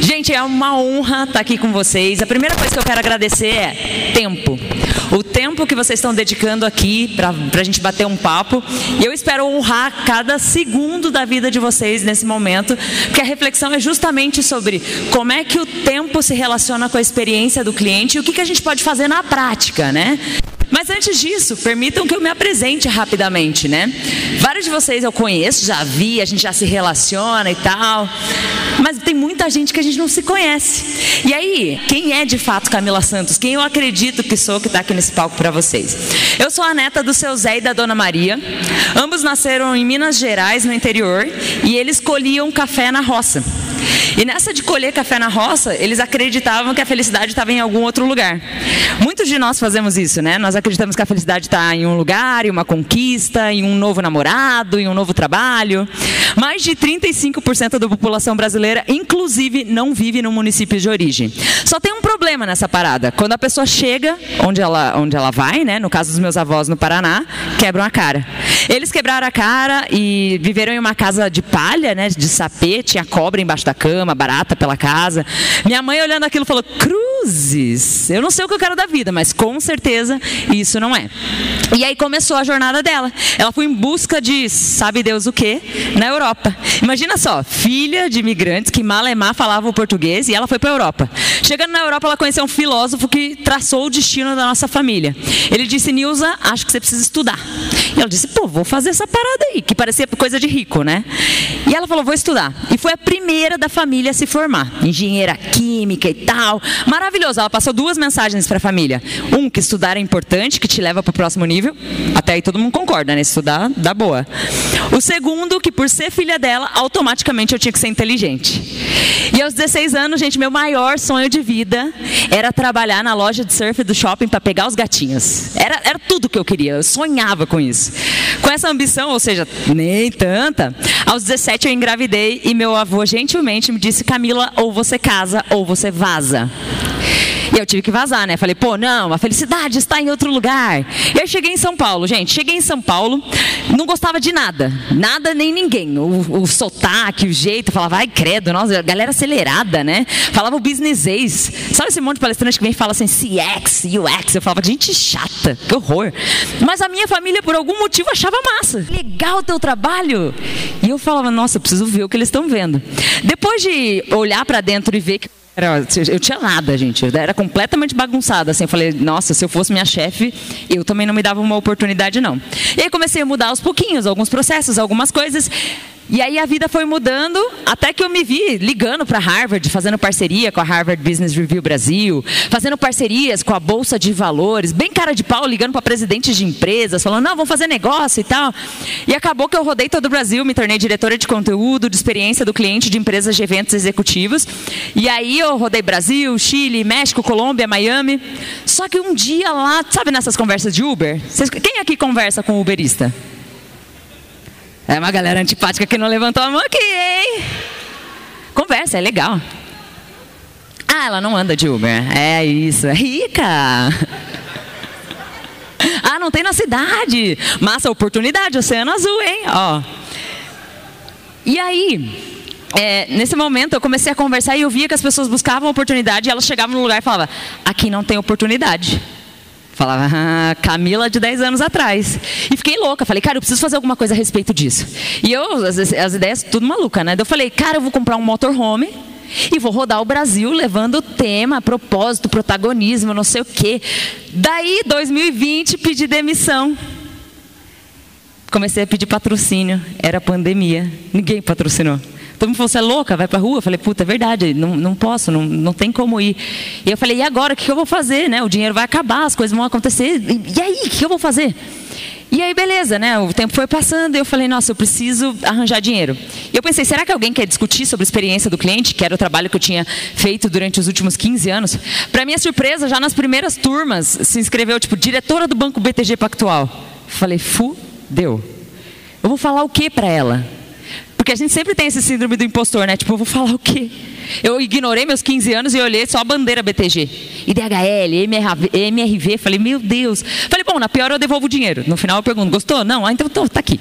Gente, é uma honra estar aqui com vocês. A primeira coisa que eu quero agradecer é tempo. O tempo que vocês estão dedicando aqui para a gente bater um papo. E eu espero honrar cada segundo da vida de vocês nesse momento, porque a reflexão é justamente sobre como é que o tempo se relaciona com a experiência do cliente e o que a gente pode fazer na prática, né? Mas antes disso, permitam que eu me apresente rapidamente, né? Vários de vocês eu conheço, já vi, a gente já se relaciona e tal. Mas tem muita gente que a gente não se conhece. E aí, quem é de fato Camila Santos? Quem eu acredito que sou que está aqui nesse palco para vocês? Eu sou a neta do seu Zé e da Dona Maria. Ambos nasceram em Minas Gerais, no interior. E eles colhiam café na roça. E nessa de colher café na roça, eles acreditavam que a felicidade estava em algum outro lugar. Muitos de nós fazemos isso, né? Nós acreditamos que a felicidade está em um lugar, em uma conquista, em um novo namorado, em um novo trabalho. Mais de 35% da população brasileira, inclusive, não vive no município de origem. Só tem um problema nessa parada. Quando a pessoa chega onde ela vai, né? No caso dos meus avós no Paraná, quebram a cara. Eles quebraram a cara e viveram em uma casa de palha, né? De sapê, tinha cobra embaixo da cama, barata pela casa. Minha mãe olhando aquilo falou, cruzes, eu não sei o que eu quero da vida, mas com certeza isso não é. E aí começou a jornada dela. Ela foi em busca de sabe Deus o que na Europa. Imagina só, filha de imigrantes que malemar falavam português e ela foi para a Europa. Chegando na Europa, ela conheceu um filósofo que traçou o destino da nossa família. Ele disse, Nilza, acho que você precisa estudar. E ela disse, pô, vou fazer essa parada aí, que parecia coisa de rico, né? E ela falou, vou estudar. E foi a primeira da família a se formar. Engenheira química e tal. Maravilhoso. Ela passou 2 mensagens para a família. Um, que estudar é importante, que te leva para o próximo nível. Até aí todo mundo concorda, né? Estudar dá boa. O segundo, que por ser filha dela, automaticamente eu tinha que ser inteligente. E aos 16 anos, gente, meu maior sonho de vida era trabalhar na loja de surf do shopping para pegar os gatinhos. Era tudo que eu queria. Eu sonhava com isso. Com essa ambição, ou seja, nem tanta, aos 17 eu engravidei e meu avô gentilmente me disse, Camila, ou você casa ou você vaza. E eu tive que vazar, né? Falei, pô, não, a felicidade está em outro lugar. E eu cheguei em São Paulo, gente. Cheguei em São Paulo, não gostava de nada. Nada nem ninguém. O sotaque, o jeito, falava, ai, credo, nossa, galera acelerada, né? Falava o businessês. Sabe esse monte de palestrante que vem e fala assim, CX, UX? Eu falava, gente chata, que horror. Mas a minha família, por algum motivo, achava massa. Legal o teu trabalho. E eu falava, nossa, eu preciso ver o que eles estão vendo. Depois de olhar para dentro e ver que eu tinha nada, gente. Eu era completamente bagunçada. Assim, eu falei, nossa, se eu fosse minha chefe, eu também não me dava uma oportunidade, não. E aí comecei a mudar aos pouquinhos, alguns processos, algumas coisas. E aí a vida foi mudando, até que eu me vi ligando para Harvard, fazendo parceria com a Harvard Business Review Brasil, fazendo parcerias com a Bolsa de Valores, bem cara de pau, ligando para presidentes de empresas, falando, não, vamos fazer negócio e tal. E acabou que eu rodei todo o Brasil, me tornei diretora de conteúdo, de experiência do cliente de empresas de eventos executivos. E aí eu rodei Brasil, Chile, México, Colômbia, Miami. Só que um dia lá, sabe nessas conversas de Uber? Quem aqui conversa com o uberista? É uma galera antipática que não levantou a mão aqui, hein? Conversa, é legal. Ah, ela não anda de Uber. É isso, é rica. Ah, não tem na cidade. Massa oportunidade, Oceano Azul, hein? Ó. E aí, nesse momento eu comecei a conversar e eu via que as pessoas buscavam oportunidade e elas chegavam no lugar e falavam, aqui não tem oportunidade. Falava, Camila de 10 anos atrás. E fiquei louca. Falei, cara, eu preciso fazer alguma coisa a respeito disso. E eu, as ideias, tudo maluca, né? Eu falei, cara, eu vou comprar um motorhome e vou rodar o Brasil levando tema, propósito, protagonismo, não sei o quê. Daí, 2020, pedi demissão. Comecei a pedir patrocínio. Era pandemia. Ninguém patrocinou. Todo mundo falou, você é louca, vai pra rua? Eu falei, puta, é verdade, não posso, não tem como ir. E eu falei, e agora, o que eu vou fazer? Né? O dinheiro vai acabar, as coisas vão acontecer, e aí, o que eu vou fazer? E aí, beleza, né? O tempo foi passando e eu falei, nossa, eu preciso arranjar dinheiro. E eu pensei, será que alguém quer discutir sobre a experiência do cliente, que era o trabalho que eu tinha feito durante os últimos 15 anos? Para minha surpresa, já nas primeiras turmas, se inscreveu, tipo, diretora do Banco BTG Pactual. Falei, fudeu. Eu vou falar o que para ela? Porque a gente sempre tem esse síndrome do impostor, né? Tipo, eu vou falar o quê? Eu ignorei meus 15 anos e olhei só a bandeira BTG. IDHL, MRV, falei, meu Deus. Falei, bom, na pior eu devolvo o dinheiro. No final eu pergunto, gostou? Não? Ah, então tá aqui.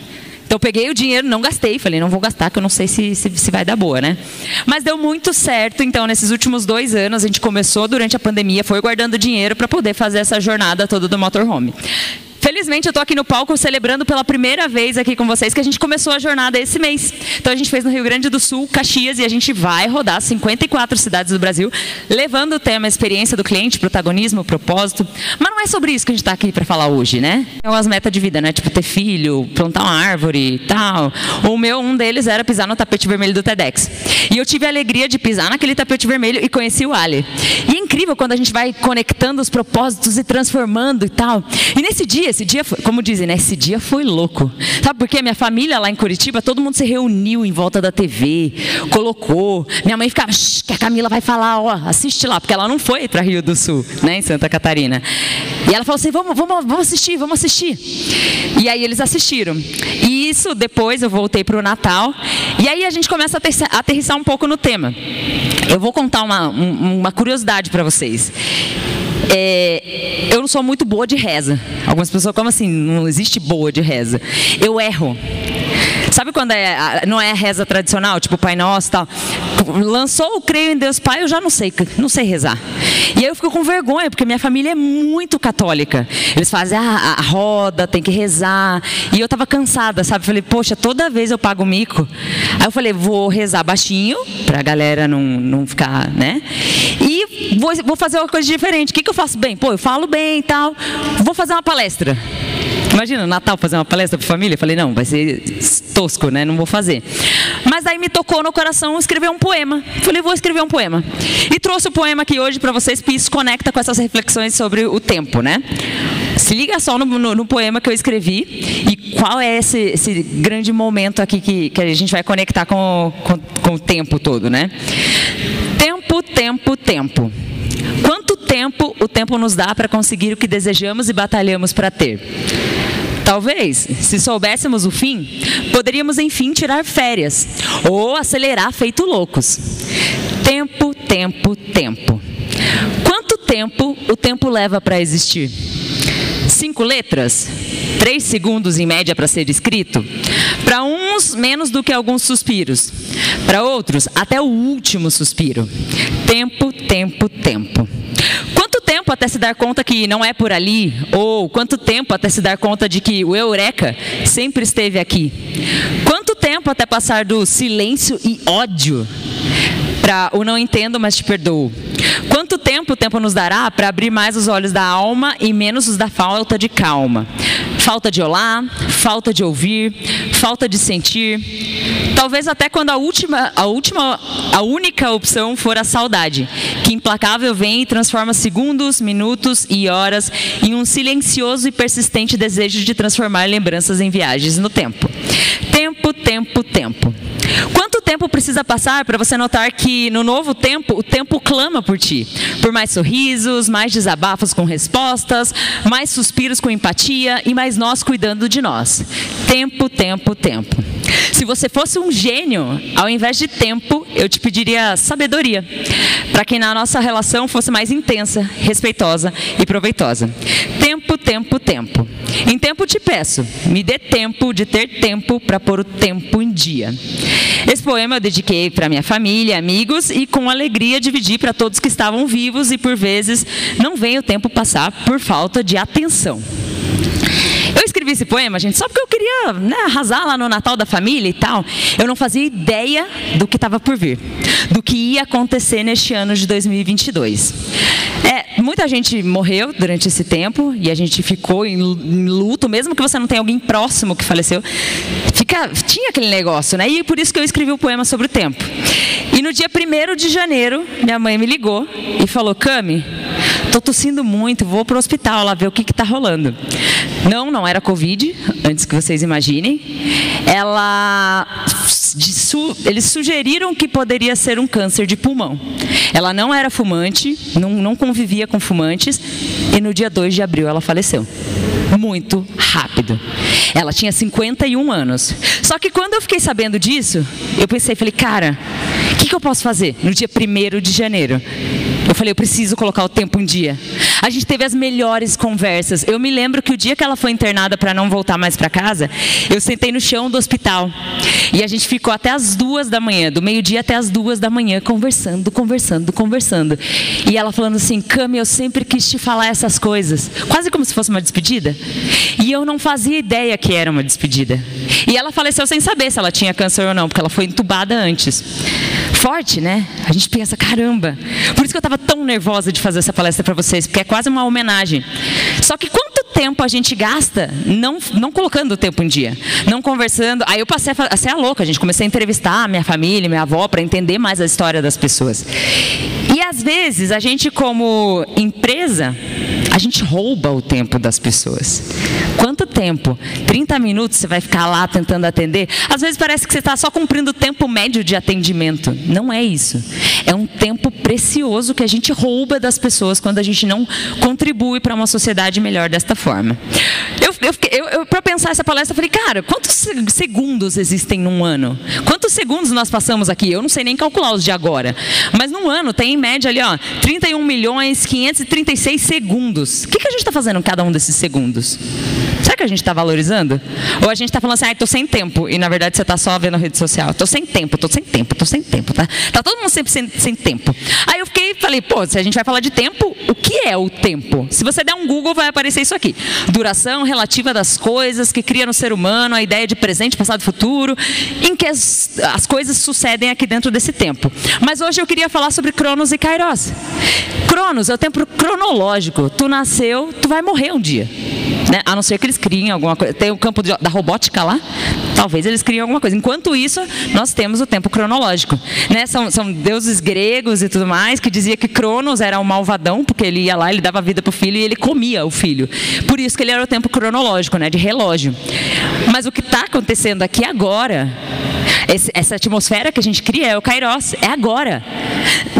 Então eu peguei o dinheiro, não gastei, falei, não vou gastar, que eu não sei se vai dar boa, né? Mas deu muito certo, então nesses últimos 2 anos, a gente começou durante a pandemia, foi guardando dinheiro para poder fazer essa jornada toda do motorhome. Felizmente eu estou aqui no palco celebrando pela primeira vez aqui com vocês que a gente começou a jornada esse mês. Então a gente fez no Rio Grande do Sul, Caxias, e a gente vai rodar 54 cidades do Brasil, levando o tema experiência do cliente, protagonismo, propósito. Mas não é sobre isso que a gente está aqui para falar hoje, né? É umas metas de vida, né? Tipo ter filho, plantar uma árvore e tal. Um deles era pisar no tapete vermelho do TEDx. E eu tive a alegria de pisar naquele tapete vermelho e conheci o Ali. E é incrível quando a gente vai conectando os propósitos e transformando e tal. E esse dia, como dizem, né? Esse dia foi louco. Sabe por quê? Minha família lá em Curitiba, todo mundo se reuniu em volta da TV, colocou. Minha mãe ficava, que a Camila vai falar, ó, assiste lá, porque ela não foi para Rio do Sul, né? Em Santa Catarina. E ela falou assim, vamos assistir. E aí eles assistiram. E isso, depois eu voltei para o Natal. E aí a gente começa a aterrissar um pouco no tema. Eu vou contar uma curiosidade para vocês. Eu não sou muito boa de reza. Algumas pessoas, como assim? Não existe boa de reza. Eu erro. Sabe quando não é a reza tradicional, tipo Pai Nosso e tal? Lançou o Creio em Deus Pai, eu já não sei rezar. E aí eu fico com vergonha, porque minha família é muito católica. Eles fazem a roda, tem que rezar. E eu tava cansada, sabe? Falei, poxa, toda vez eu pago mico. Aí eu falei, vou rezar baixinho, pra galera não ficar, né? E vou fazer uma coisa diferente. O que eu faço bem? Pô, eu falo bem e tal. Vou fazer uma palestra. Imagina, Natal, fazer uma palestra para família. Falei, não, vai ser tosco, né? Não vou fazer. Mas aí me tocou no coração escrever um poema. Falei, vou escrever um poema. E trouxe o poema aqui hoje para vocês, porque isso conecta com essas reflexões sobre o tempo, né? Se liga só no poema que eu escrevi e qual é esse grande momento aqui que a gente vai conectar com o tempo todo, né? Tempo. Quanto tempo o tempo nos dá para conseguir o que desejamos e batalhamos para ter? Talvez, se soubéssemos o fim, poderíamos enfim tirar férias ou acelerar feito loucos. Tempo. Quanto tempo o tempo leva para existir? 5 letras? 3 segundos em média para ser escrito? Para uns, menos do que alguns suspiros. Para outros, até o último suspiro. Tempo. Quanto tempo até se dar conta que não é por ali? Ou quanto tempo até se dar conta de que o Eureka sempre esteve aqui? Quanto tempo até passar do silêncio e ódio para o não entendo, mas te perdoo? Quanto tempo o tempo nos dará para abrir mais os olhos da alma e menos os da falta de calma? Falta de olhar, falta de ouvir, falta de sentir. Talvez até quando a única opção for a saudade, que implacável vem e transforma segundos, minutos e horas em um silencioso e persistente desejo de transformar lembranças em viagens no tempo. Tempo. Quanto tempo precisa passar para você notar que no novo tempo, o tempo clama por ti? Por mais sorrisos, mais desabafos com respostas, mais suspiros com empatia e mais nós cuidando de nós. Tempo. Se você fosse um gênio, ao invés de tempo, eu te pediria sabedoria, para que na nossa relação fosse mais intensa, respeitosa e proveitosa. Tempo. Em tempo te peço, me dê tempo de ter tempo para pôr o tempo em dia. Esse poema eu dediquei para minha família, amigos e com alegria dividi para todos que estavam vivos e por vezes não veem o tempo passar por falta de atenção. Eu escrevi esse poema, gente, só porque eu queria, né, arrasar lá no Natal da família e tal. Eu não fazia ideia do que estava por vir, do que ia acontecer neste ano de 2022. Muita gente morreu durante esse tempo e a gente ficou em luto, mesmo que você não tenha alguém próximo que faleceu. Tinha aquele negócio, né? E por isso que eu escrevi o poema sobre o tempo. E no dia 1º de janeiro, minha mãe me ligou e falou, Cami, tô tossindo muito, vou pro hospital lá ver o que tá rolando. Não era Covid, antes que vocês imaginem. Eles sugeriram que poderia ser um câncer de pulmão. Ela não era fumante, não convivia com fumantes, e no dia 2 de abril ela faleceu. Muito rápido. Ela tinha 51 anos. Só que quando eu fiquei sabendo disso, eu falei, cara, o que eu posso fazer no dia 1º de janeiro? Eu falei, eu preciso colocar o tempo em dia. A gente teve as melhores conversas. Eu me lembro que o dia que ela foi internada para não voltar mais para casa, eu sentei no chão do hospital. E a gente ficou até as 2 da manhã, do meio-dia até as 2 da manhã, conversando. E ela falando assim, Cami, eu sempre quis te falar essas coisas. Quase como se fosse uma despedida. E eu não fazia ideia que era uma despedida. E ela faleceu sem saber se ela tinha câncer ou não, porque ela foi entubada antes. Forte, né? A gente pensa, caramba. Por isso que eu estava tão nervosa de fazer essa palestra para vocês, porque é quase uma homenagem. Só que quanto tempo a gente gasta não colocando o tempo em dia, não conversando? Aí eu passei a ser a louca, a gente comecei a entrevistar a minha família, minha avó, para entender mais a história das pessoas. E às vezes, a gente como empresa, a gente rouba o tempo das pessoas. Quanto tempo? 30 minutos você vai ficar lá tentando atender? Às vezes parece que você está só cumprindo o tempo médio de atendimento. Não é isso. É um tempo precioso que a gente rouba das pessoas quando a gente não contribui para uma sociedade melhor desta forma. Para pensar essa palestra, eu falei, cara, quantos segundos existem num ano? Quantos segundos nós passamos aqui? Eu não sei nem calcular os de agora. Mas num ano tem em média ali, 31.536 segundos. O que a gente está fazendo em cada um desses segundos? Será que a gente está valorizando? Ou a gente está falando assim, estou sem tempo, e na verdade você está só vendo a rede social. Estou sem tempo, tá? Tá todo mundo sempre sem tempo. Aí eu falei, pô, se a gente vai falar de tempo, o que é o tempo? Se você der um Google, vai aparecer isso aqui. Duração relativa das coisas que cria no ser humano, a ideia de presente, passado e futuro, em que as coisas sucedem aqui dentro desse tempo. Mas hoje eu queria falar sobre Cronos e Kairos. Cronos é o tempo cronológico. Tu nasceu, tu vai morrer um dia. Né? A não ser que eles criem alguma coisa. Tem o campo da robótica lá, talvez eles criem alguma coisa. Enquanto isso, nós temos o tempo cronológico. Né? São deuses gregos e tudo mais, que dizia que Cronos era um malvadão, porque ele ia lá, ele dava vida para o filho e ele comia o filho. Por isso que ele era o tempo cronológico, né? De relógio. Mas o que está acontecendo aqui agora, essa atmosfera que a gente cria é o Kairos, é agora.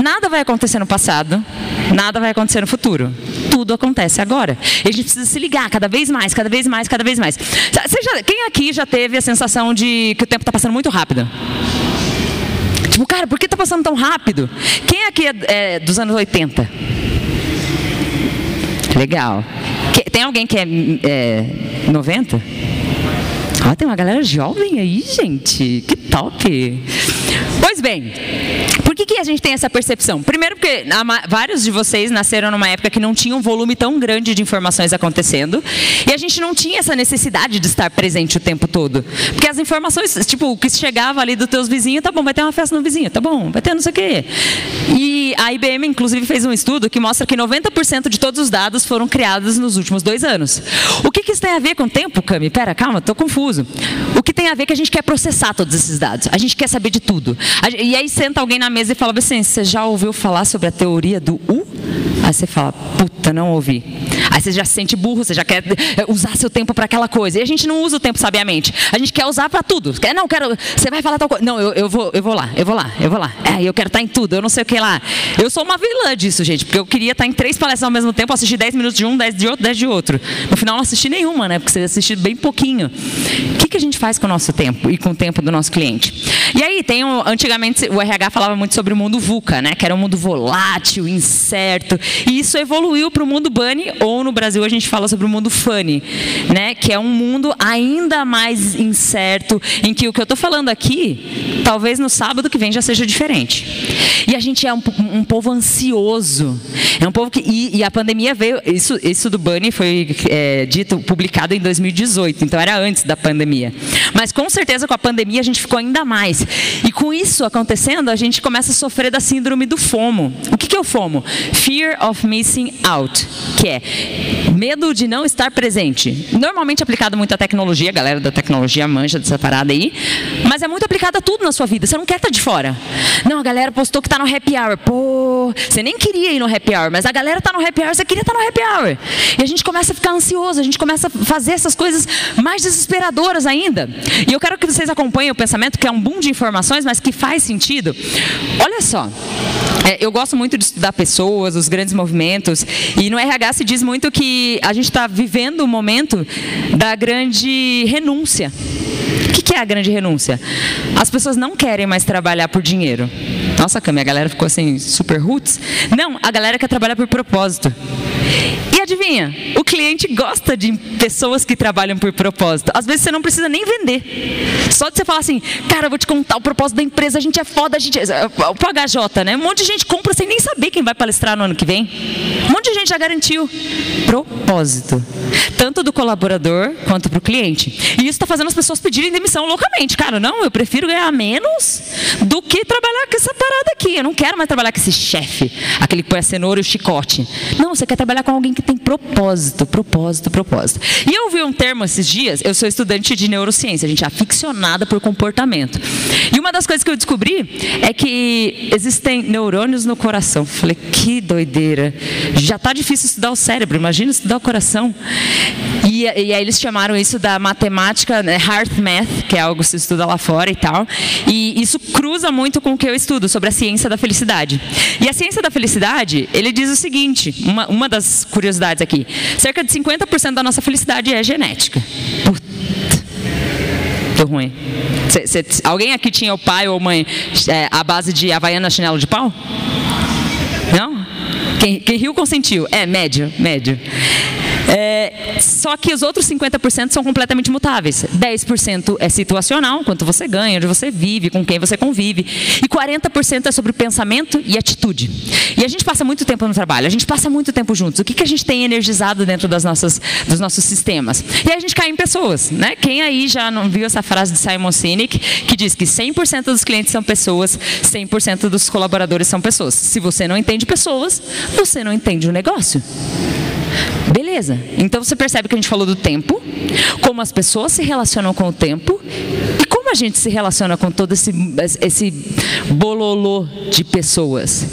Nada vai acontecer no passado, nada vai acontecer no futuro. Tudo acontece agora. E a gente precisa se ligar cada vez mais. Quem aqui já teve a sensação de que o tempo está passando muito rápido? Tipo, cara, por que está passando tão rápido? Quem aqui é dos anos 80? Legal. Tem alguém que é 90? Tem uma galera jovem aí, gente. Que top. Pois bem, por que a gente tem essa percepção? Primeiro porque vários de vocês nasceram numa época que não tinha um volume tão grande de informações acontecendo, e a gente não tinha essa necessidade de estar presente o tempo todo. Porque as informações, tipo, o que chegava ali dos teus vizinhos, tá bom, vai ter uma festa no vizinho, tá bom, vai ter não sei o quê. E a IBM, inclusive, fez um estudo que mostra que 90% de todos os dados foram criados nos últimos 2 anos. O que isso tem a ver com o tempo, Cami? Pera, calma, tô confuso. O que tem a ver é que a gente quer processar todos esses dados. A gente quer saber de tudo. E aí senta alguém na mesa e fala assim, você já ouviu falar sobre a teoria do U? Aí você fala, puta, não ouvi. Aí você já se sente burro, você já quer usar seu tempo para aquela coisa. E a gente não usa o tempo sabiamente. A gente quer usar para tudo. Você vai falar tal coisa. Não, eu vou lá. Eu quero estar em tudo, eu não sei o que lá. Eu sou uma vilã disso, gente, porque eu queria estar em 3 palestras ao mesmo tempo, assistir 10 minutos de um, 10 de outro, 10 de outro. No final não assisti nenhuma, né? Porque você assistiu bem pouquinho. O que a gente faz com o nosso tempo e com o tempo do nosso cliente? E aí, antigamente o RH falava muito sobre o mundo VUCA, né? Que era um mundo volátil, incerto. E isso evoluiu para o mundo Bunny, ou no Brasil a gente fala sobre o mundo Funny, né? Que é um mundo ainda mais incerto, em que o que eu estou falando aqui, talvez no sábado que vem já seja diferente. E a gente é um povo ansioso. É um povo que... E a pandemia veio... Isso do Bunny foi publicado em 2018, então era antes da pandemia. Mas com certeza com a pandemia a gente ficou ainda mais. E com isso acontecendo, a gente começa a sofrer da síndrome do FOMO. O que é o FOMO? Fear of Missing Out, que é medo de não estar presente. Normalmente aplicado muito à tecnologia, a galera da tecnologia manja dessa parada aí, mas é muito aplicado a tudo na sua vida. Você não quer estar de fora. Não, a galera postou que está no happy hour. Pô, você nem queria ir no happy hour, mas a galera está no happy hour, você queria estar no happy hour. E a gente começa a ficar ansioso, a gente começa a fazer essas coisas mais desesperadoras ainda. E eu quero que vocês acompanhem o pensamento, que é um boom de informações, mas que faz sentido. Olha só, eu gosto muito de estudar pessoas, os grandes movimentos, e no RH se diz muito que a gente está vivendo o momento da grande renúncia. O que é a grande renúncia? As pessoas não querem mais trabalhar por dinheiro. Nossa, Cami, a galera ficou assim, super roots. Não, a galera quer trabalhar por propósito. E adivinha, o cliente gosta de pessoas que trabalham por propósito. Às vezes você não precisa nem vender. Só de você falar assim, cara, eu vou te contar o propósito da empresa, a gente é foda, a gente é... O PHJ, né? Um monte de gente compra sem nem saber quem vai palestrar no ano que vem. Um monte de gente já garantiu. Propósito. Tanto do colaborador quanto para o cliente. E isso está fazendo as pessoas pedirem demissão loucamente. Cara, não, eu prefiro ganhar menos do que trabalhar com essa parada aqui. Eu não quero mais trabalhar com esse chefe, aquele que põe a cenoura e o chicote. Não, você quer trabalhar com alguém que tem propósito, propósito, propósito. E eu vi um termo esses dias, eu sou estudante de neurociência, a gente é aficionada por comportamento. E uma das coisas que eu descobri é que existem neurônios no coração. Falei, que doideira. Já está difícil estudar o cérebro, imagina estudar o coração. E aí eles chamaram isso da matemática, né, heart math, que é algo que se estuda lá fora e tal. E isso cruza muito com o que eu estudo sobre a ciência da felicidade. E a ciência da felicidade, ele diz o seguinte, uma das curiosidades aqui, cerca de 50% da nossa felicidade é genética. Puta, tô ruim. Alguém aqui tinha o pai ou mãe à base de Havaiana chinelo de pau? Não? Quem riu consentiu. Médio. Só que os outros 50% são completamente mutáveis. 10% é situacional, quanto você ganha, onde você vive, com quem você convive. E 40% é sobre pensamento e atitude. E a gente passa muito tempo no trabalho, a gente passa muito tempo juntos. O que a gente tem energizado dentro dos nossos sistemas? E aí a gente cai em pessoas, né? Quem aí já não viu essa frase de Simon Sinek, que diz que 100% dos clientes são pessoas, 100% dos colaboradores são pessoas. Se você não entende pessoas, você não entende o negócio. Beleza, então você percebe que a gente falou do tempo, como as pessoas se relacionam com o tempo e como a gente se relaciona com todo esse bololô de pessoas.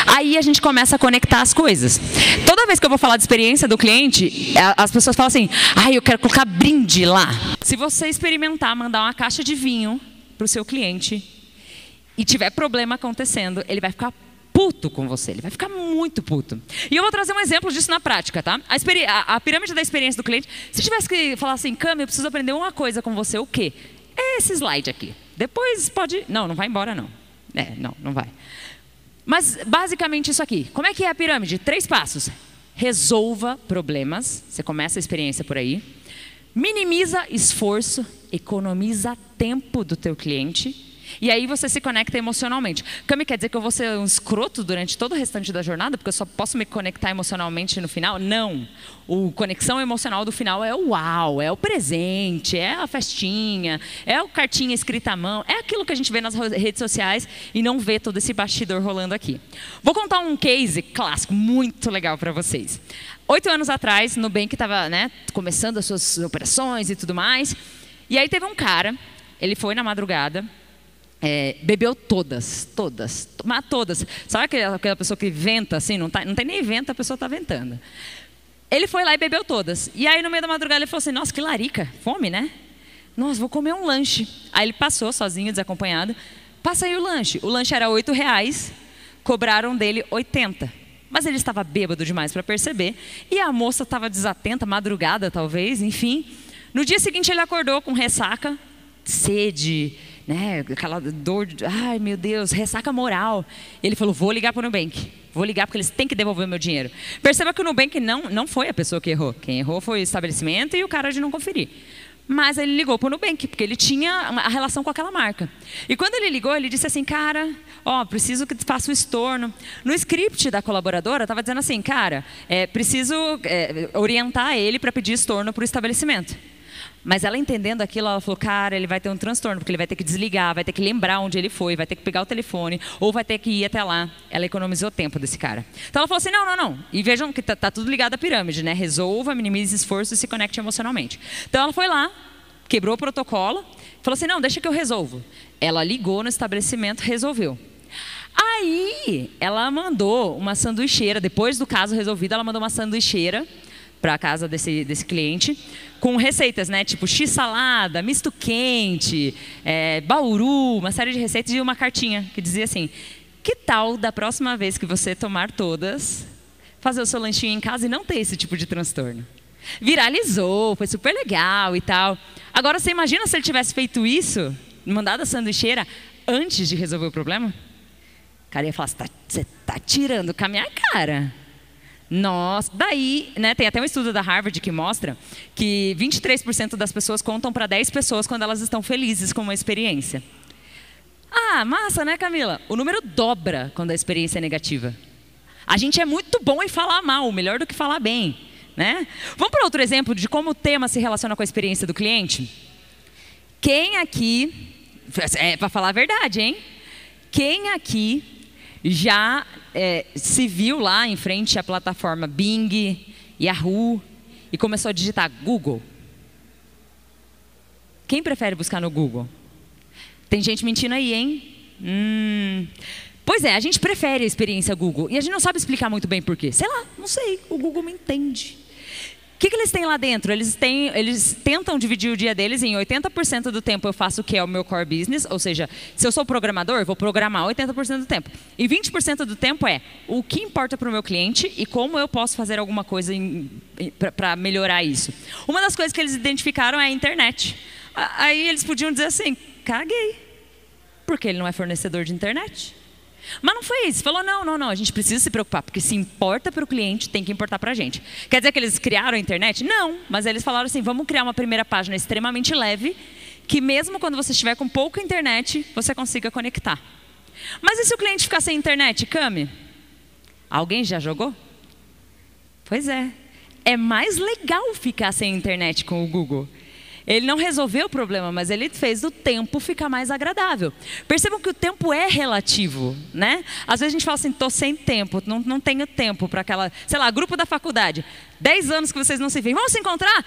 Aí a gente começa a conectar as coisas. Toda vez que eu vou falar de experiência do cliente, as pessoas falam assim, eu quero colocar brinde lá. Se você experimentar mandar uma caixa de vinho para o seu cliente e tiver problema acontecendo, ele vai ficar puto com você, ele vai ficar muito puto. E eu vou trazer um exemplo disso na prática, tá? A pirâmide da experiência do cliente, se tivesse que falar assim, Cami, eu preciso aprender uma coisa com você, o quê? É esse slide aqui. Depois pode... Não vai embora não. Não vai. Mas basicamente isso aqui. Como é que é a pirâmide? 3 passos. Resolva problemas, você começa a experiência por aí. Minimiza esforço, economiza tempo do teu cliente. E aí você se conecta emocionalmente. Cami, quer dizer que eu vou ser um escroto durante todo o restante da jornada, porque eu só posso me conectar emocionalmente no final? Não. A conexão emocional do final é o uau, é o presente, é a festinha, é a cartinha escrita à mão, é aquilo que a gente vê nas redes sociais e não vê todo esse bastidor rolando aqui. Vou contar um case clássico, muito legal para vocês. 8 anos atrás, Nubank estava, começando as suas operações e tudo mais, e aí teve um cara, ele foi na madrugada, bebeu todas. Sabe aquela pessoa que venta assim, não tem nem vento, a pessoa está ventando. Ele foi lá e bebeu todas. E aí no meio da madrugada ele falou assim, nossa, que larica, fome, né? Nossa, vou comer um lanche. Aí ele passou sozinho, desacompanhado. Passa aí o lanche. O lanche era R$8, cobraram dele 80. Mas ele estava bêbado demais para perceber. E a moça estava desatenta, madrugada talvez, enfim. No dia seguinte ele acordou com ressaca, sede, aquela dor, ai meu Deus, ressaca moral. Ele falou, vou ligar para o Nubank, vou ligar porque eles têm que devolver o meu dinheiro. Perceba que o Nubank não foi a pessoa que errou. Quem errou foi o estabelecimento e o cara de não conferir. Mas ele ligou para o Nubank, porque ele tinha a relação com aquela marca. E quando ele ligou, ele disse assim, cara, preciso que faça o estorno. No script da colaboradora, estava dizendo assim, cara, preciso orientar ele para pedir estorno para o estabelecimento. Mas ela entendendo aquilo, ela falou, cara, ele vai ter um transtorno, porque ele vai ter que desligar, vai ter que lembrar onde ele foi, vai ter que pegar o telefone, ou vai ter que ir até lá. Ela economizou tempo desse cara. Então ela falou assim, não. E vejam que tá tudo ligado à pirâmide, Resolva, minimize esforço e se conecte emocionalmente. Então ela foi lá, quebrou o protocolo, falou assim, não, deixa que eu resolvo. Ela ligou no estabelecimento, resolveu. Aí ela mandou uma sanduicheira, depois do caso resolvido, ela mandou uma sanduicheira para a casa desse cliente, com receitas, tipo x-salada, misto quente, bauru, uma série de receitas e uma cartinha que dizia assim, que tal da próxima vez que você tomar todas, fazer o seu lanchinho em casa e não ter esse tipo de transtorno? Viralizou, foi super legal e tal. Agora, você imagina se ele tivesse feito isso, mandado a sanduicheira, antes de resolver o problema? O cara ia falar, você está tirando com a minha cara. Nossa, daí, né, tem até um estudo da Harvard que mostra que 23% das pessoas contam para 10 pessoas quando elas estão felizes com uma experiência. Ah, massa, né, Camila? O número dobra quando a experiência é negativa. A gente é muito bom em falar mal, melhor do que falar bem, né? Vamos para outro exemplo de como o tema se relaciona com a experiência do cliente? Quem aqui, é para falar a verdade, hein? Quem aqui já se viu lá em frente à plataforma Bing, Yahoo e começou a digitar Google? Quem prefere buscar no Google? Tem gente mentindo aí, hein? Pois é, a gente prefere a experiência Google e a gente não sabe explicar muito bem por quê. Sei lá, não sei, o Google me entende. O que eles têm lá dentro? Eles tentam dividir o dia deles em 80% do tempo eu faço o que é o meu core business, ou seja, se eu sou programador, eu vou programar 80% do tempo. E 20% do tempo é o que importa para o meu cliente e como eu posso fazer alguma coisa para melhorar isso. Uma das coisas que eles identificaram é a internet. Aí eles podiam dizer assim, caguei, porque ele não é fornecedor de internet. Mas não foi isso, falou não, a gente precisa se preocupar, porque se importa para o cliente, tem que importar para a gente. Quer dizer que eles criaram a internet? Não, mas eles falaram assim, vamos criar uma primeira página extremamente leve, que mesmo quando você estiver com pouca internet, você consiga conectar. Mas e se o cliente ficar sem internet, Cami? Alguém já jogou? Pois é, é mais legal ficar sem internet com o Google. Ele não resolveu o problema, mas ele fez o tempo ficar mais agradável. Percebam que o tempo é relativo, né? Às vezes a gente fala assim, estou sem tempo, não tenho tempo para aquela, sei lá, grupo da faculdade. 10 anos que vocês não se veem, vamos se encontrar?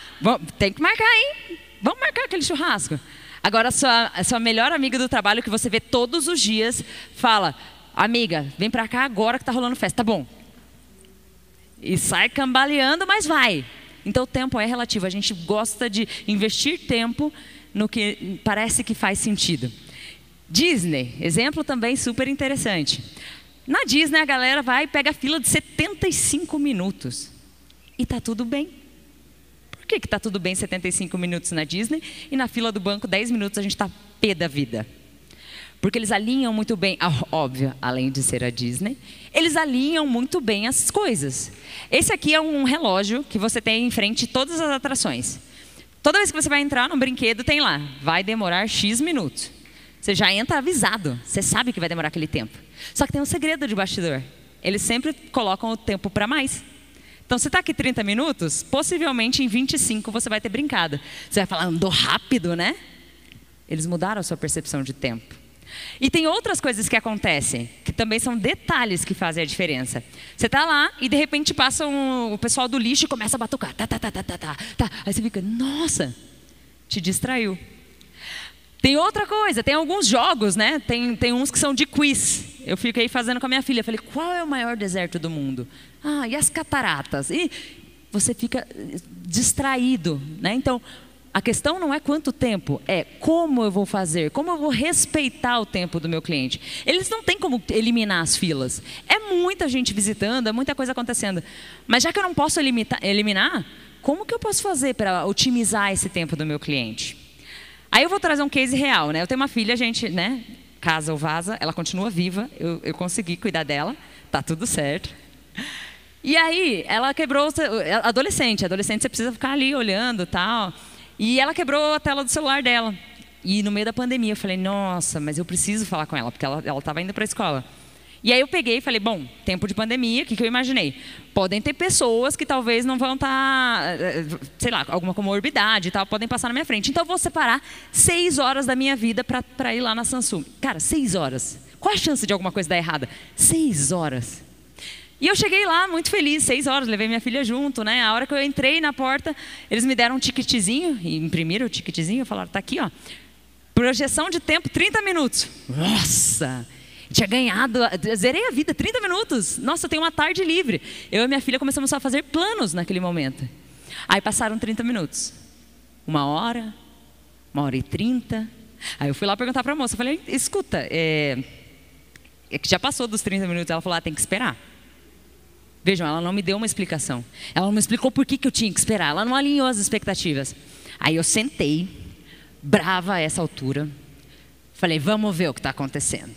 Tem que marcar, hein? Vamos marcar aquele churrasco. Agora, a sua melhor amiga do trabalho, que você vê todos os dias, fala, amiga, vem para cá agora que está rolando festa. Tá bom. E sai cambaleando, mas vai. Então, o tempo é relativo. A gente gosta de investir tempo no que parece que faz sentido. Disney, exemplo também super interessante. Na Disney, a galera vai e pega a fila de 75 minutos. E está tudo bem. Por que está tudo bem 75 minutos na Disney e na fila do banco 10 minutos a gente está pé da vida? Porque eles alinham muito bem, óbvio, além de ser a Disney, eles alinham muito bem as coisas. Esse aqui é um relógio que você tem em frente todas as atrações. Toda vez que você vai entrar num brinquedo, tem lá, vai demorar X minutos. Você já entra avisado, você sabe que vai demorar aquele tempo. Só que tem um segredo de bastidor. Eles sempre colocam o tempo para mais. Então, se está aqui 30 minutos, possivelmente em 25 você vai ter brincado. Você vai falar, andou rápido, né? Eles mudaram a sua percepção de tempo. E tem outras coisas que acontecem, que também são detalhes que fazem a diferença. Você está lá e de repente passa o pessoal do lixo e começa a batucar. Tá. Aí você fica, nossa, te distraiu. Tem outra coisa, tem alguns jogos, né? Tem uns que são de quiz. Eu fiquei fazendo com a minha filha. Falei, qual é o maior deserto do mundo? Ah, e as cataratas? E você fica distraído, né? Então, a questão não é quanto tempo, é como eu vou fazer, como eu vou respeitar o tempo do meu cliente. Eles não têm como eliminar as filas. É muita gente visitando, é muita coisa acontecendo. Mas já que eu não posso eliminar, como que eu posso fazer para otimizar esse tempo do meu cliente? Aí eu vou trazer um case real, né? Eu tenho uma filha, a gente, né? Casa ou vaza, ela continua viva, eu consegui cuidar dela, tá tudo certo. E aí, ela quebrou, adolescente você precisa ficar ali olhando e tal. E ela quebrou a tela do celular dela. E no meio da pandemia eu falei, nossa, mas eu preciso falar com ela, porque ela estava indo para a escola. E aí eu peguei e falei, bom, tempo de pandemia, o que eu imaginei? Podem ter pessoas que talvez não vão estar, sei lá, alguma comorbidade e tal, podem passar na minha frente. Então eu vou separar 6 horas da minha vida para ir lá na Samsung. Cara, 6 horas. Qual a chance de alguma coisa dar errada? 6 horas. E eu cheguei lá muito feliz, 6 horas, levei minha filha junto, né? A hora que eu entrei na porta, eles me deram um ticketzinho, e imprimiram o ticketzinho, falaram, tá aqui, ó. Projeção de tempo, 30 minutos. Nossa! Tinha ganhado, zerei a vida, 30 minutos. Nossa, eu tenho uma tarde livre. Eu e minha filha começamos a fazer planos naquele momento. Aí passaram 30 minutos. 1 hora, 1h30. Aí eu fui lá perguntar para a moça, eu falei, escuta, é que já passou dos 30 minutos. Ela falou, tem que esperar. Vejam, ela não me deu uma explicação. Ela não me explicou por que eu tinha que esperar. Ela não alinhou as expectativas. Aí eu sentei, brava a essa altura. Falei, vamos ver o que está acontecendo.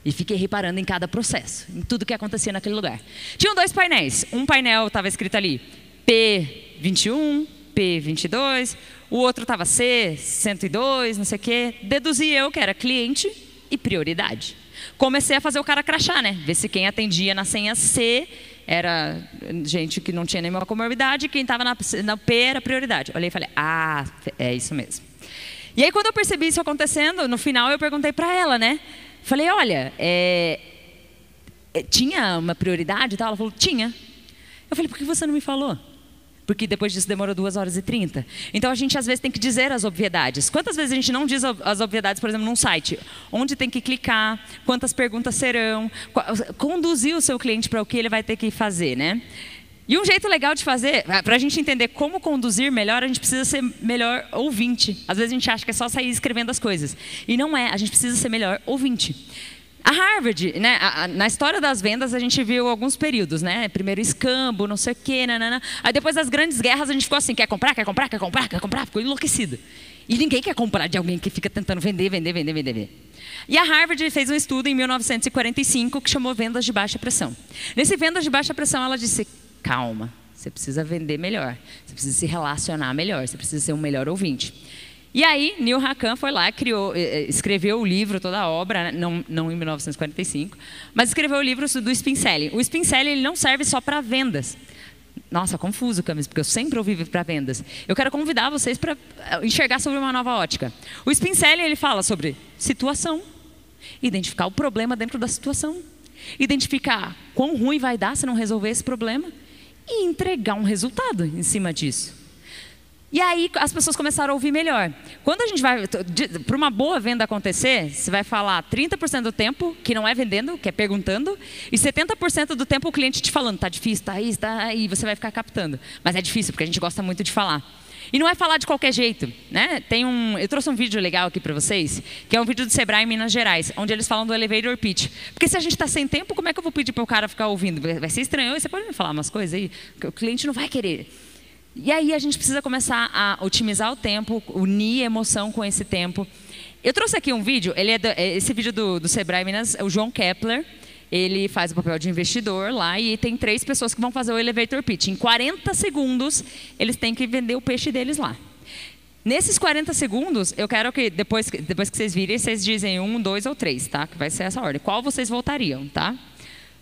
E fiquei reparando em cada processo, em tudo que acontecia naquele lugar. Tinham 2 painéis. Um painel estava escrito ali, P21, P22. O outro estava C102, não sei o quê. Deduzi eu que era cliente e prioridade. Comecei a fazer o cara crachar, né? Ver se quem atendia na senha C era gente que não tinha nenhuma comorbidade, e quem estava na P era prioridade. Olhei e falei, ah, é isso mesmo. E aí, quando eu percebi isso acontecendo, no final eu perguntei para ela, né? Falei, olha, tinha uma prioridade e tal? Ela falou, tinha. Eu falei, por que você não me falou? Porque depois disso demorou 2h30. Então, a gente às vezes tem que dizer as obviedades. Quantas vezes a gente não diz as obviedades, por exemplo, num site? Onde tem que clicar, quantas perguntas serão, conduzir o seu cliente para o que ele vai ter que fazer, né? E um jeito legal de fazer, para a gente entender como conduzir melhor, a gente precisa ser melhor ouvinte. Às vezes a gente acha que é só sair escrevendo as coisas. E não é, a gente precisa ser melhor ouvinte. A Harvard, né, na história das vendas, a gente viu alguns períodos, né? Primeiro escambo, não sei o quê, nanana. Aí depois das grandes guerras a gente ficou assim, quer comprar, quer comprar, quer comprar, quer comprar, ficou enlouquecido. E ninguém quer comprar de alguém que fica tentando vender. E a Harvard fez um estudo em 1945 que chamou Vendas de Baixa Pressão. Nesse Vendas de Baixa Pressão, ela disse, calma, você precisa vender melhor, você precisa se relacionar melhor, você precisa ser um melhor ouvinte. E aí, Neil Hakan foi lá, escreveu o livro, toda a obra, não em 1945, mas escreveu o livro do Spin Selling. O Spin Selling ele não serve só para vendas. Nossa, confuso, Camis, porque eu sempre ouvi para vendas. Eu quero convidar vocês para enxergar sobre uma nova ótica. O Spin Selling ele fala sobre situação, identificar o problema dentro da situação, identificar quão ruim vai dar se não resolver esse problema e entregar um resultado em cima disso. E aí as pessoas começaram a ouvir melhor. Quando a gente vai, para uma boa venda acontecer, você vai falar 30% do tempo que não é vendendo, que é perguntando, e 70% do tempo o cliente te falando, tá difícil, tá aí, você vai ficar captando. Mas é difícil, porque a gente gosta muito de falar. E não é falar de qualquer jeito, né? Eu trouxe um vídeo legal aqui para vocês, que é um vídeo do Sebrae em Minas Gerais, onde eles falam do elevator pitch. Porque se a gente está sem tempo, como é que eu vou pedir para o cara ficar ouvindo? Vai ser estranho, você pode me falar umas coisas aí, que o cliente não vai querer. E aí a gente precisa começar a otimizar o tempo, unir emoção com esse tempo. Eu trouxe aqui um vídeo, esse vídeo do Sebrae Minas, o João Kepler, ele faz o papel de investidor lá e tem 3 pessoas que vão fazer o elevator pitch. Em 40 segundos, eles têm que vender o peixe deles lá. Nesses 40 segundos, eu quero que depois que vocês virem, vocês dizem 1, 2 ou 3, tá? Que vai ser essa ordem. Qual vocês voltariam, tá?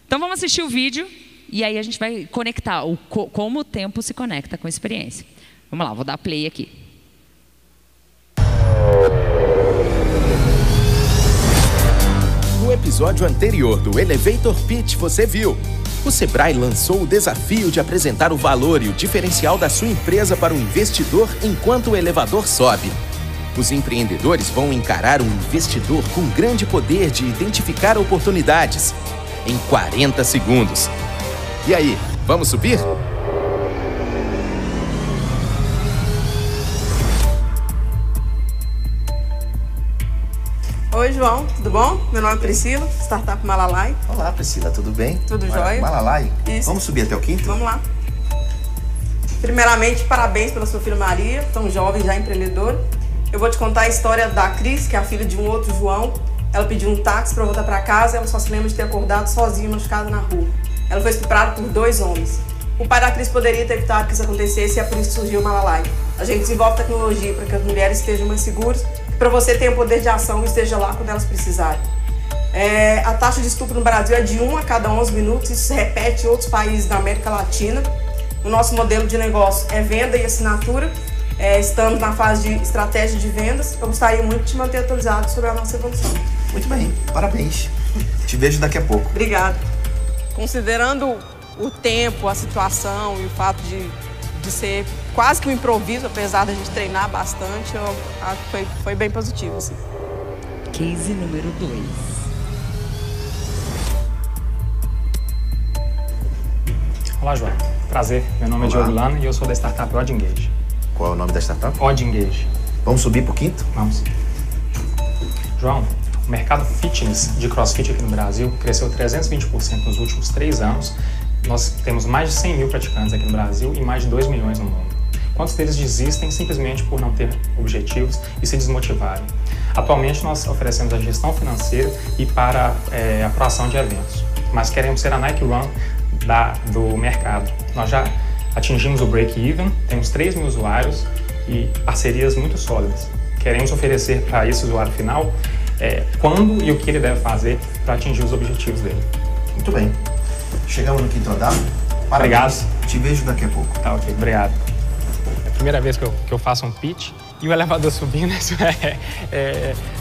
Então vamos assistir o vídeo. E aí a gente vai conectar, como o tempo se conecta com a experiência. Vamos lá, vou dar play aqui. No episódio anterior do Elevator Pitch você viu, o Sebrae lançou o desafio de apresentar o valor e o diferencial da sua empresa para o investidor enquanto o elevador sobe. Os empreendedores vão encarar um investidor com grande poder de identificar oportunidades em 40 segundos. E aí, vamos subir? Oi, João, tudo bom? Meu nome é Priscila, Startup Malalai. Olá, Priscila, tudo bem? Tudo jóia? Malalai. Isso. Vamos subir até o 5º? Vamos lá. Primeiramente, parabéns pela sua filha Maria, tão jovem, já empreendedora. Eu vou te contar a história da Cris, que é a filha de um outro João. Ela pediu um táxi para voltar para casa e ela só se lembra de ter acordado sozinha, machucada na rua. Ela foi estuprada por 2 homens. O pai da Cris poderia ter evitado que isso acontecesse e é por isso que surgiu o Malalai. A gente desenvolve tecnologia para que as mulheres estejam mais seguras, para você ter o poder de ação e esteja lá quando elas precisarem. A taxa de estupro no Brasil é de 1 a cada 11 minutos, isso se repete em outros países da América Latina. O nosso modelo de negócio é venda e assinatura. Estamos na fase de estratégia de vendas. Eu gostaria muito de te manter atualizado sobre a nossa evolução. Muito bem, parabéns. Te vejo daqui a pouco. Obrigada. Considerando o tempo, a situação e o fato de ser quase que um improviso, apesar da gente treinar bastante, eu acho que foi bem positivo. Assim. Case número 2. Olá, João. Prazer. Meu nome é Diogo Lano e eu sou da startup Odd Engage. Qual é o nome da startup? Odd Engage. Vamos subir pro 5º? Vamos. João, o mercado fitness de CrossFit aqui no Brasil cresceu 320% nos últimos 3 anos. Nós temos mais de 100 mil praticantes aqui no Brasil e mais de 2 milhões no mundo. Quantos deles desistem simplesmente por não ter objetivos e se desmotivarem? Atualmente nós oferecemos a gestão financeira e para a proação de eventos, mas queremos ser a Nike Run do mercado. Nós já atingimos o break-even, temos 3 mil usuários e parcerias muito sólidas. Queremos oferecer para esse usuário final quando e o que ele deve fazer para atingir os objetivos dele. Muito bem. Chegamos no quinto andar. Parabéns. Obrigado. Te vejo daqui a pouco. Tá, ok. Obrigado. É a primeira vez que eu faço um pitch e o elevador subindo, isso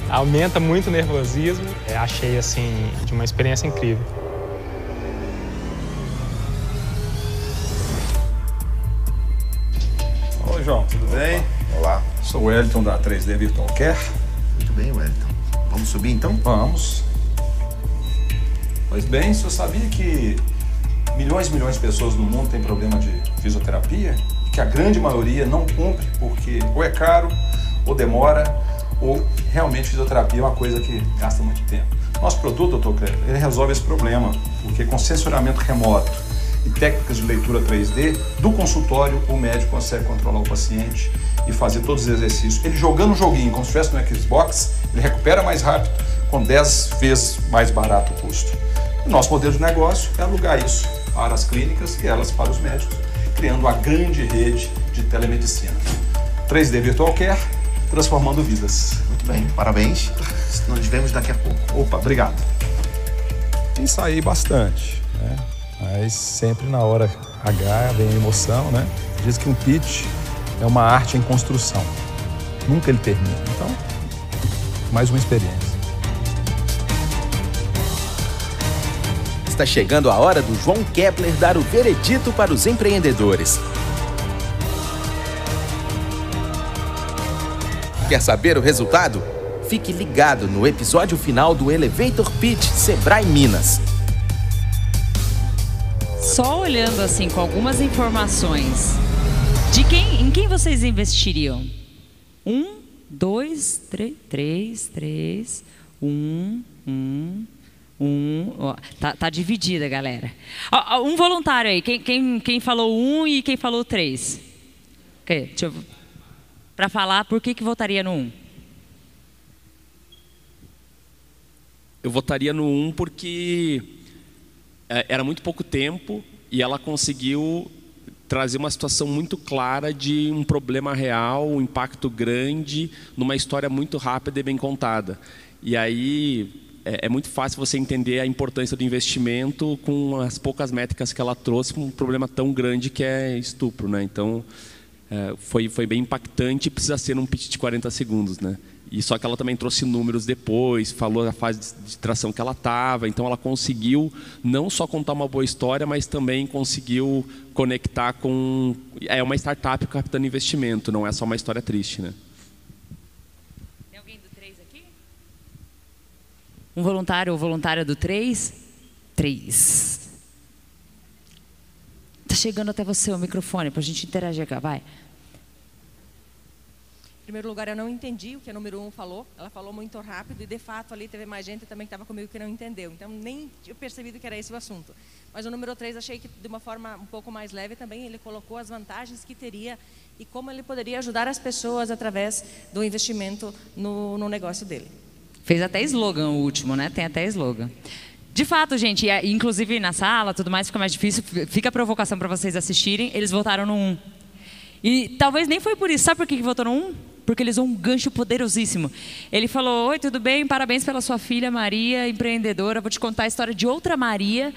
aumenta muito o nervosismo. Achei, assim, de uma experiência incrível. Oi, João, tudo bem? Olá. Sou o Wellington da 3D Virtual Care. Muito bem, Wellington. Vamos subir então? Vamos. Pois bem, o senhor sabia que milhões e milhões de pessoas no mundo têm problema de fisioterapia? E que a grande maioria não cumpre porque ou é caro, ou demora, ou realmente fisioterapia é uma coisa que gasta muito tempo. Nosso produto, doutor Cleber, ele resolve esse problema, porque com sensoramento remoto e técnicas de leitura 3D, do consultório o médico consegue controlar o paciente e fazer todos os exercícios. Ele jogando um joguinho como se estivesse no Xbox, ele recupera mais rápido, com 10 vezes mais barato o custo. O nosso modelo de negócio é alugar isso para as clínicas e elas para os médicos, criando uma grande rede de telemedicina. 3D Virtual Care, transformando vidas. Muito bem, parabéns. Nos vemos daqui a pouco. Opa, obrigado. Ensaiei bastante, né? Mas sempre na hora H vem a emoção, né? Diz que um pitch é uma arte em construção. Nunca ele termina. Então, mais uma experiência. Está chegando a hora do João Kepler dar o veredito para os empreendedores. Quer saber o resultado? Fique ligado no episódio final do Elevator Pitch Sebrae Minas. Só olhando assim com algumas informações, em quem vocês investiriam? 1, 2, 3, 1. Tá dividida, galera. Um voluntário aí, quem falou 1 e quem falou 3? Okay, para falar por que votaria no 1. Eu votaria no 1 porque era muito pouco tempo e ela conseguiu trazer uma situação muito clara de um problema real, um impacto grande, numa história muito rápida e bem contada. E aí é muito fácil você entender a importância do investimento com as poucas métricas que ela trouxe para um problema tão grande que é estupro, né? Então, foi bem impactante e precisa ser num pitch de 40 segundos, né? E só que ela também trouxe números depois, falou da fase de tração que ela estava, então ela conseguiu não só contar uma boa história, mas também conseguiu conectar com... É uma startup captando investimento, não é só uma história triste, né? Tem alguém do 3 aqui? Um voluntário ou voluntária do 3? 3. Tá chegando até você o microfone para a gente interagir aqui, vai. Em primeiro lugar, eu não entendi o que a número 1 falou. Ela falou muito rápido e, de fato, ali teve mais gente também que estava comigo que não entendeu. Então, nem eu percebi que era esse o assunto. Mas o número 3, achei que, de uma forma um pouco mais leve também, ele colocou as vantagens que teria e como ele poderia ajudar as pessoas através do investimento no negócio dele. Fez até slogan o último, né? Tem até slogan. De fato, gente, inclusive na sala, tudo mais, fica mais difícil. Fica a provocação para vocês assistirem. Eles votaram no 1. E talvez nem foi por isso. Sabe por que votou no 1? Porque eles usam um gancho poderosíssimo. Ele falou: oi, tudo bem? Parabéns pela sua filha Maria, empreendedora. Vou te contar a história de outra Maria.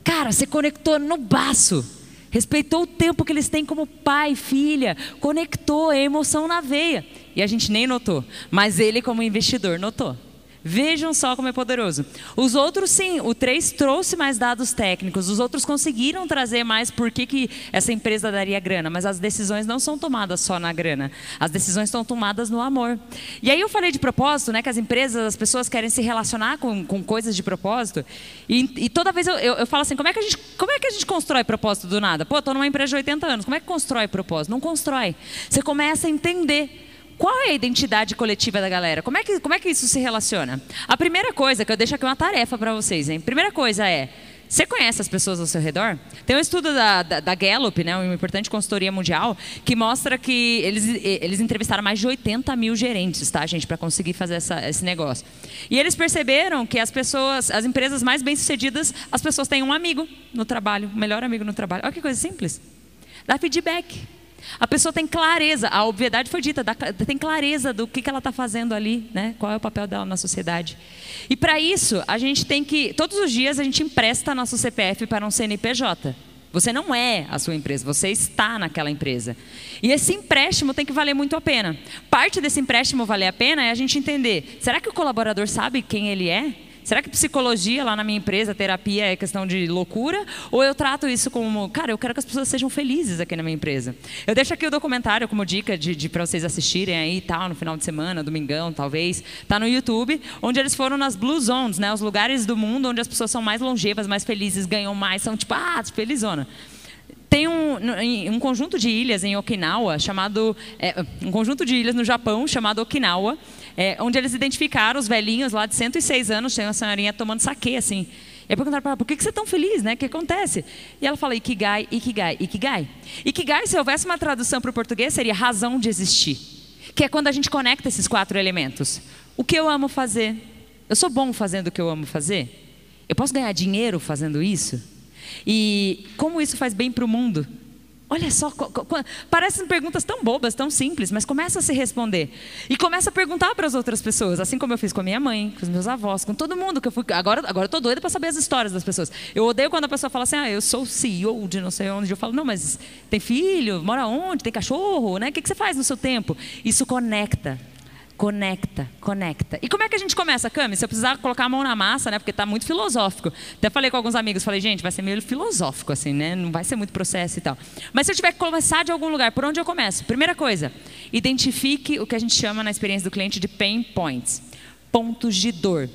Cara, você conectou no baço. Respeitou o tempo que eles têm como pai, filha. Conectou, é emoção na veia. E a gente nem notou. Mas ele, como investidor, notou. Vejam só como é poderoso. Os outros, sim, o 3 trouxe mais dados técnicos. Os outros conseguiram trazer mais por que essa empresa daria grana. Mas as decisões não são tomadas só na grana. As decisões são tomadas no amor. E aí eu falei de propósito, né? Que as empresas, as pessoas querem se relacionar com coisas de propósito. E toda vez eu falo assim, como é que a gente constrói propósito do nada? Pô, estou numa empresa de 80 anos. Como é que constrói propósito? Não constrói. Você começa a entender. Qual é a identidade coletiva da galera? Como é que isso se relaciona? A primeira coisa, que eu deixo aqui uma tarefa para vocês, hein? Primeira coisa é, Você conhece as pessoas ao seu redor? Tem um estudo da Gallup, né, uma importante consultoria mundial, que mostra que eles entrevistaram mais de 80 mil gerentes, tá, gente, para conseguir fazer esse negócio. E eles perceberam que as empresas mais bem-sucedidas, as pessoas têm um amigo no trabalho, o melhor amigo no trabalho. Olha que coisa simples. Dá feedback. A pessoa tem clareza, a obviedade foi dita, tem clareza do que ela está fazendo ali, né? Qual é o papel dela na sociedade. E para isso, a gente tem que, todos os dias a gente empresta nosso CPF para um CNPJ. Você não é a sua empresa, você está naquela empresa. E esse empréstimo tem que valer muito a pena. Parte desse empréstimo valer a pena é a gente entender, será que o colaborador sabe quem ele é? Será que psicologia lá na minha empresa, terapia é questão de loucura? Ou eu trato isso como, cara, eu quero que as pessoas sejam felizes aqui na minha empresa. Eu deixo aqui o documentário como dica para vocês assistirem aí e tal, no final de semana, domingão talvez. Tá no YouTube, onde eles foram nas Blue Zones, né? Os lugares do mundo onde as pessoas são mais longevas, mais felizes, ganham mais, são tipo, felizona. Tem um conjunto de ilhas em Okinawa, um conjunto de ilhas no Japão, chamado Okinawa, onde eles identificaram os velhinhos lá de 106 anos, tem uma senhorinha tomando saquê, assim. E aí perguntaram para ela, por que você é tão feliz, né? O que acontece? E ela fala, Ikigai, Ikigai, Ikigai. Ikigai, se houvesse uma tradução para o português, seria razão de existir. Que é quando a gente conecta esses 4 elementos. O que eu amo fazer? Eu sou bom fazendo o que eu amo fazer? Eu posso ganhar dinheiro fazendo isso? E como isso faz bem para o mundo? Olha só, parecem perguntas tão bobas, tão simples, mas começa a se responder. E começa a perguntar para as outras pessoas, assim como eu fiz com a minha mãe, com os meus avós, com todo mundo que eu fui. Agora eu estou doida para saber as histórias das pessoas. Eu odeio quando a pessoa fala assim, eu sou CEO de não sei onde. Eu falo, não, mas tem filho, mora onde, tem cachorro, né? O que você faz no seu tempo? Isso conecta. Conecta. E como é que a gente começa, Cami? Se eu precisar colocar a mão na massa, né? Porque está muito filosófico. Até falei com alguns amigos, falei, gente, vai ser meio filosófico, assim, né? Não vai ser muito processo e tal. Mas se eu tiver que começar de algum lugar, por onde eu começo? Primeira coisa, identifique o que a gente chama na experiência do cliente de pain points. Pontos de dor.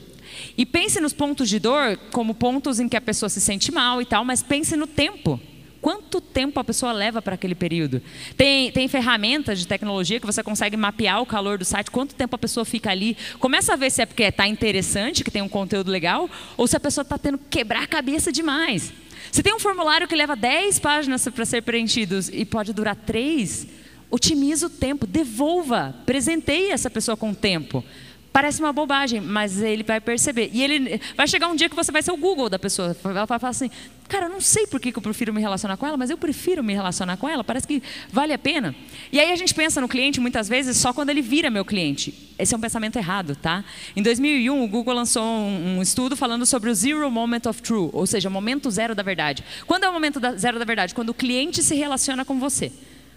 E pense nos pontos de dor como pontos em que a pessoa se sente mal e tal, mas pense no tempo. Quanto tempo a pessoa leva para aquele período? Tem ferramentas de tecnologia que você consegue mapear o calor do site, quanto tempo a pessoa fica ali. Começa a ver se é porque está interessante, que tem um conteúdo legal, ou se a pessoa está tendo que quebrar a cabeça demais. Se tem um formulário que leva 10 páginas para ser preenchido e pode durar 3, otimiza o tempo, devolva, presenteie essa pessoa com o tempo. Parece uma bobagem, mas ele vai perceber. E ele vai chegar um dia que você vai ser o Google da pessoa. Ela vai falar assim, cara, eu não sei por que eu prefiro me relacionar com ela, mas eu prefiro me relacionar com ela, parece que vale a pena. E aí a gente pensa no cliente, muitas vezes, só quando ele vira meu cliente. Esse é um pensamento errado, tá? Em 2001, o Google lançou um estudo falando sobre o Zero Moment of Truth, ou seja, o momento zero da verdade. Quando é o momento zero da verdade? Quando o cliente se relaciona com você.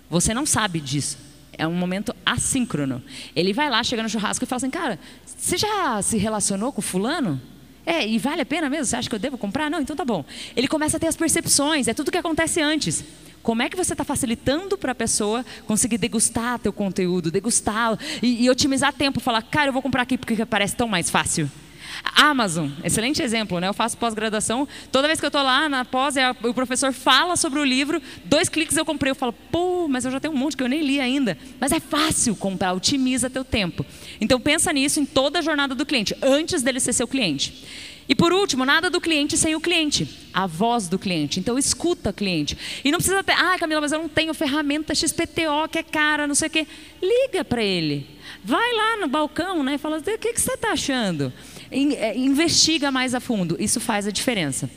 Você não sabe disso. É um momento assíncrono. Ele vai lá, chega no churrasco e fala assim, cara, você já se relacionou com fulano? E vale a pena mesmo? Você acha que eu devo comprar? Não, então tá bom. Ele começa a ter as percepções, é tudo que acontece antes. Como é que você está facilitando para a pessoa conseguir degustar teu conteúdo, degustar e otimizar tempo? Falar, cara, eu vou comprar aqui porque parece tão mais fácil. Amazon, excelente exemplo, né? Eu faço pós-graduação, toda vez que eu estou lá na pós, o professor fala sobre o livro, 2 cliques eu comprei, eu falo, mas eu já tenho um monte que eu nem li ainda. Mas é fácil comprar, otimiza teu tempo. Então pensa nisso em toda a jornada do cliente, antes dele ser seu cliente. E por último, nada do cliente sem o cliente, a voz do cliente. Então escuta o cliente. E não precisa ter, Camila, mas eu não tenho ferramenta XPTO que é cara, não sei o quê. Liga para ele. Vai lá no balcão, né, e fala, o que você está achando? Investiga mais a fundo, isso faz a diferença.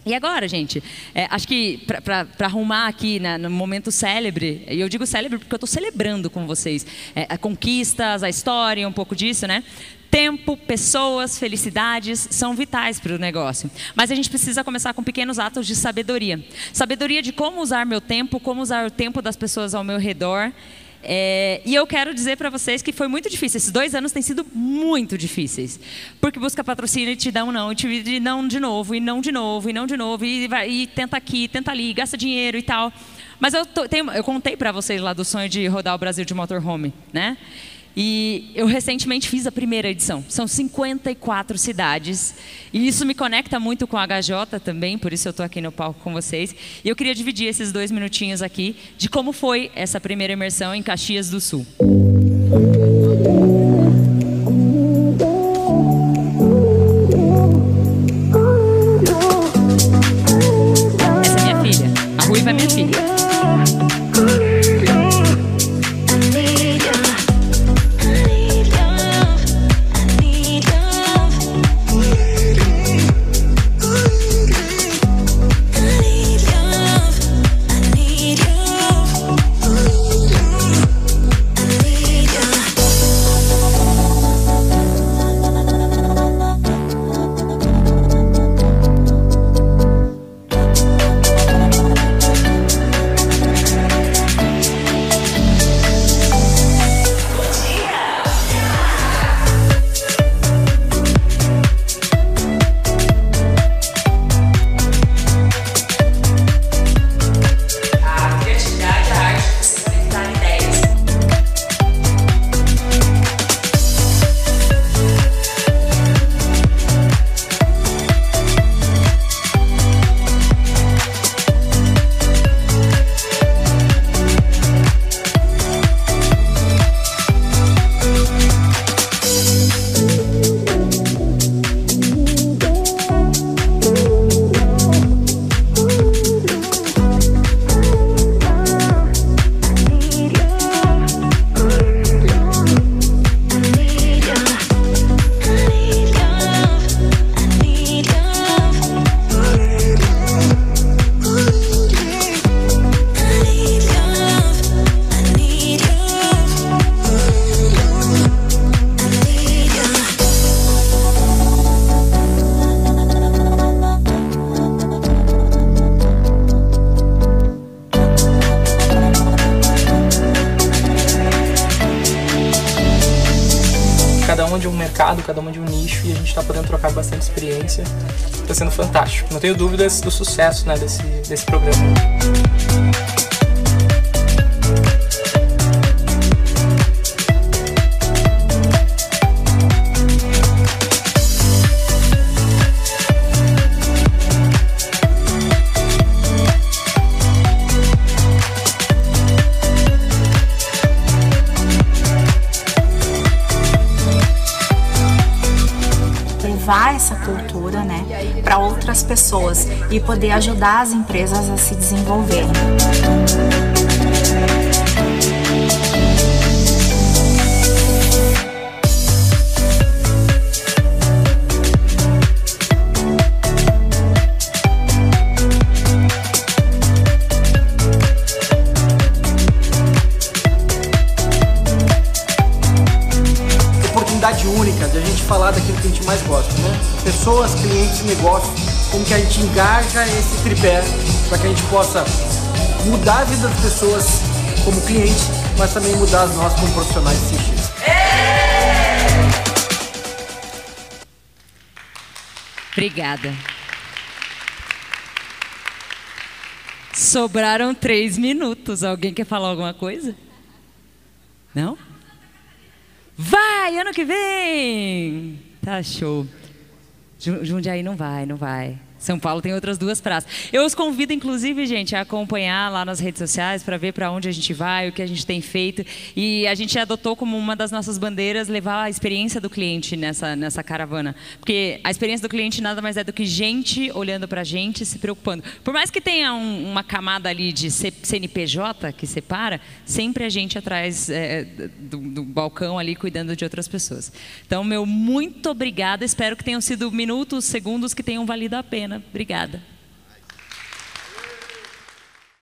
E agora, gente, acho que para arrumar aqui no momento célebre, e eu digo célebre porque eu estou celebrando com vocês, conquistas, a história, um pouco disso, né? Tempo, pessoas, felicidades são vitais para o negócio. Mas a gente precisa começar com pequenos atos de sabedoria. Sabedoria de como usar meu tempo, como usar o tempo das pessoas ao meu redor. E eu quero dizer para vocês que foi muito difícil. Esses 2 anos têm sido muito difíceis. Porque busca patrocínio e te dá um não, e te diz não de novo, e não de novo, e não de novo, e tenta aqui, tenta ali, gasta dinheiro e tal. Mas eu contei para vocês lá do sonho de rodar o Brasil de motorhome, né? E eu recentemente fiz a primeira edição. São 54 cidades. E isso me conecta muito com a HJ também, por isso eu estou aqui no palco com vocês. E eu queria dividir esses 2 minutinhos aqui de como foi essa primeira imersão em Caxias do Sul. ruiva é minha filha. Cada uma de um mercado, cada uma de um nicho, e a gente está podendo trocar bastante experiência. Está sendo fantástico. Não tenho dúvidas do sucesso, né, desse programa. Levar essa cultura, né, para outras pessoas e poder ajudar as empresas a se desenvolverem. Oportunidade única de a gente falar daquilo que a gente mais gosta, né? Pessoas, clientes, negócios, como que a gente engaja esse tripé para que a gente possa mudar a vida das pessoas como cliente, mas também mudar as nossas como profissionais de CX. Obrigada. Sobraram 3 minutos. Alguém quer falar alguma coisa? Não? Vai, ano que vem! Tá show. Jundiaí não vai. São Paulo tem outras 2 praças. Eu os convido, inclusive, gente, a acompanhar lá nas redes sociais para ver para onde a gente vai, o que a gente tem feito. E a gente adotou como uma das nossas bandeiras levar a experiência do cliente nessa caravana. Porque a experiência do cliente nada mais é do que gente olhando para a gente, se preocupando. Por mais que tenha uma camada ali de CNPJ que separa, sempre a gente atrás do balcão ali cuidando de outras pessoas. Então, meu muito obrigada. Espero que tenham sido minutos, segundos que tenham valido a pena. Obrigada.